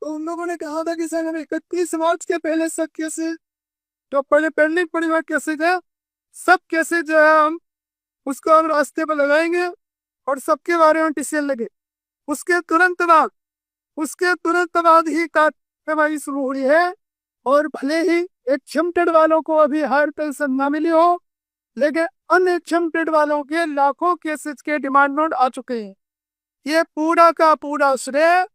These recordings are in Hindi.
तो उन लोगों ने कहा था कि सर हम 31 मार्च के पहले सब कैसे, तो पहले पेंडिंग पड़ी हुआ कैसे थे, सब कैसे जो है हम उसको हम रास्ते पर लगाएंगे और सबके बारे में डिसीजन लगे। उसके तुरंत बाद उसके तुरंत बाद ही कार्रवाई शुरू हुई है। और भले ही एग्जम्प्टेड वालों को अभी हायर पेंशन ना मिली हो, लेकिन अनएग्जम्प्टेड वालों के लाखों केसेस के डिमांड नोट आ चुके हैं। ये पूरा का पूरा श्रेय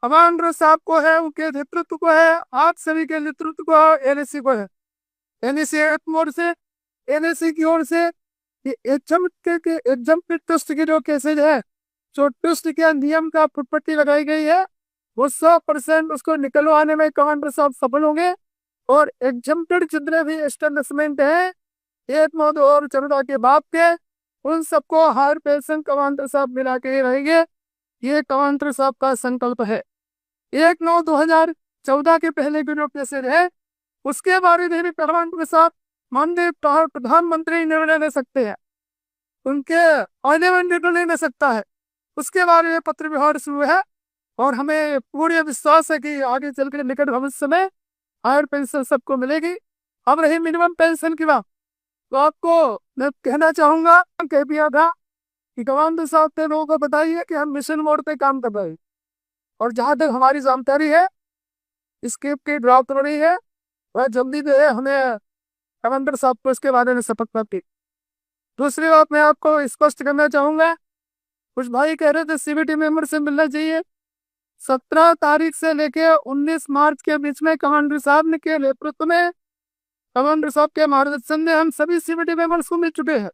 हमारे साहब को है, उनके नेतृत्व को है, आप सभी के नेतृत्व को है, एनएससी को है। एनएससी की ओर से एनएससी की ओर से एग्जम्प्टेड ट्रस्ट के जो केसेज है, जो ट्रस्ट के नियम का फुटपट्टी लगाई गई है, वो 100% उसको निकलवाने में कमांडर साहब सफल होंगे। और एग्जम्प्टेड जितने भी एस्टेब्लिशमेंट है 1, 9, 2 और जनता के बाप के, उन सबको हायर पेंशन कमांडर साहब मिला के ही रहेंगे। ये कमांडर साहब का संकल्प है। 1/9/2014 के पहले के जो केसेज है, उसके बारे में भी कमांडर साहब माननीय प्रधानमंत्री निर्णय ले सकते हैं, उनके आने में निर्णय ले सकता है। उसके बारे में पत्र व्यवहार शुरू है और हमें पूरे विश्वास है कि आगे चलकर निकट भविष्य में हायर पेंशन सबको मिलेगी। अब रही मिनिमम पेंशन की बात, तो आपको मैं कहना चाहूंगा, कह दिया था कि कमांडर साहब ने लोगों को बताइए कि हम मिशन मोड पे काम कर रहे हैं और जहां तक हमारी जानकारी है स्क्रिप्ट की ड्राफ्ट हो रही है, वह जल्दी जो है हमें कमांडर साहब को इसके बारे में शपथ प्राप्ति। दूसरी बात मैं आपको स्पष्ट करना चाहूंगा, कुछ भाई कह रहे थे सीबीटी मेंबर से मिलना चाहिए। 17 तारीख से लेके 19 मार्च के बीच में कमांडर साहब के नेतृत्व में, कमांडर साहब के मार्गदर्शन में हम सभी सीबीटी मेंबर्स को मिल चुके हैं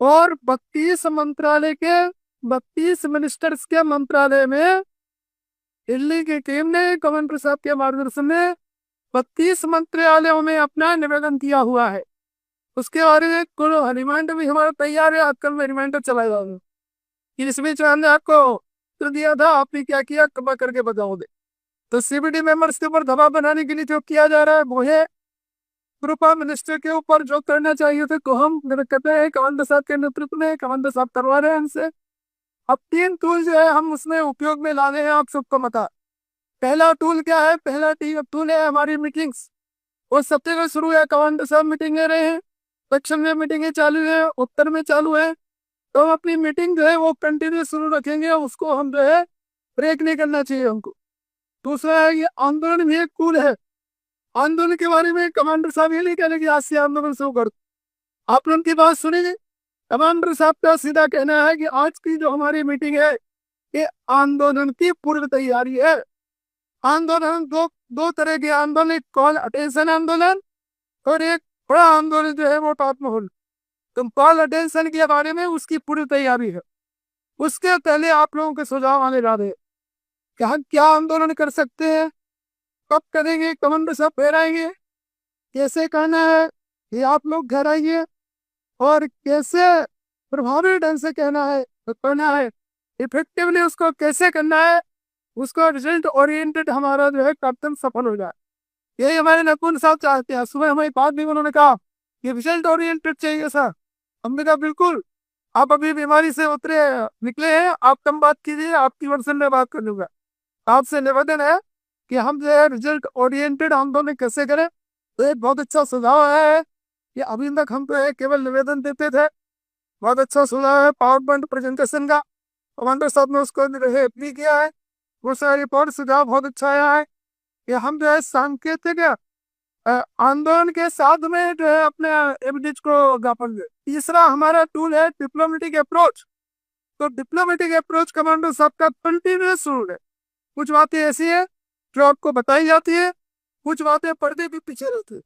और 32 मंत्रालय के 32 मिनिस्टर्स के मंत्रालय में दिल्ली की टीम ने कमांडर साहब के मार्गदर्शन में 32 मंत्रालयों में अपना निवेदन किया हुआ है। उसके बारे में कुल रिमाइंडर भी हमारा तैयार है, आजकल में रिमाइंडर चलाएगा। इस बीच हमने आपको तो दिया था, आपने क्या किया कृपा करके बताओ दे। तो सीबीटी मेंबर्स के ऊपर दबाव बनाने के लिए जो किया जा रहा है वो है कृपा मिनिस्टर के ऊपर जो करना चाहिए थे को हम कहते हैं कमांडर साहब के नेतृत्व में कमांडर साहब करवा रहे हैं हमसे। अब 3 टूल जो है हम उसमें उपयोग में ला रहे हैं, आप सबको बता। पहला टूल क्या है, पहला टूल है हमारी मीटिंग्स। वो सबसे पहले शुरू है, कमांडर साहब मीटिंग ले रहे हैं, दक्षिण में मीटिंगें चालू है, उत्तर में चालू है, तो हम अपनी मीटिंग जो है वो कंटिन्यू शुरू रखेंगे, उसको हम जो है ब्रेक नहीं करना चाहिए हमको। दूसरा है ये आंदोलन भी एक टूल है। आंदोलन के बारे में कमांडर साहब ये नहीं कह रहे कि आज से आंदोलन शुरू कर, आप लोगों की बात सुनिए। कमांडर साहब का सीधा कहना है कि आज की जो हमारी मीटिंग है ये आंदोलन की पूर्व तैयारी है। आंदोलन दो तरह के आंदोलन, एक कॉल अटेंशन आंदोलन और एक बड़ा आंदोलन जो है वो टॉप माहौल। तो कॉल अटेंशन के बारे में उसकी पूरी तैयारी है। उसके पहले आप लोगों के सुझाव आने जा रहे हैं कि हम क्या आंदोलन कर सकते हैं, कब करेंगे, कमांडर साहब गहराएंगे, कैसे कहना है ये आप लोग गहराइए, और कैसे प्रभावी ढंग से कहना है तो करना है, इफेक्टिवली उसको कैसे करना है, उसको रिजल्ट ओरिएंटेड हमारा जो है कर्तव्य सफल हो जाए। यही हमारे नकुल साहब चाहते हैं। सुबह हमारी बात भी उन्होंने कहा कि रिजल्ट ओरिएंटेड चाहिए सर। हमने कहा बिल्कुल, आप अभी बीमारी से उतरे निकले हैं, आप कम बात कीजिए, आपकी वर्षन में बात कर लूंगा। आपसे निवेदन है कि हम जो है रिजल्ट ओरिएंटेड आंदोलन कैसे करें। तो एक बहुत अच्छा सुझाव है कि अभी तक हम तो है केवल निवेदन देते थे, बहुत अच्छा सुझाव है पावर पॉइंट प्रेजेंटेशन का, कमांडर साहब ने उसको भी किया है। दूसरा रिपोर्ट सुझाव बहुत अच्छा आया है कि हम जो है सांकेतिक आंदोलन के साथ में जो है अपने एविडेंस को ज्ञापन दे। तीसरा हमारा टूल है डिप्लोमेटिक अप्रोच। तो डिप्लोमेटिक अप्रोच कमांडर साहब का कंटिन्यूस रूल है। कुछ बातें ऐसी है जो आपको बताई जाती है, कुछ बातें पर्दे भी पीछे रहती है।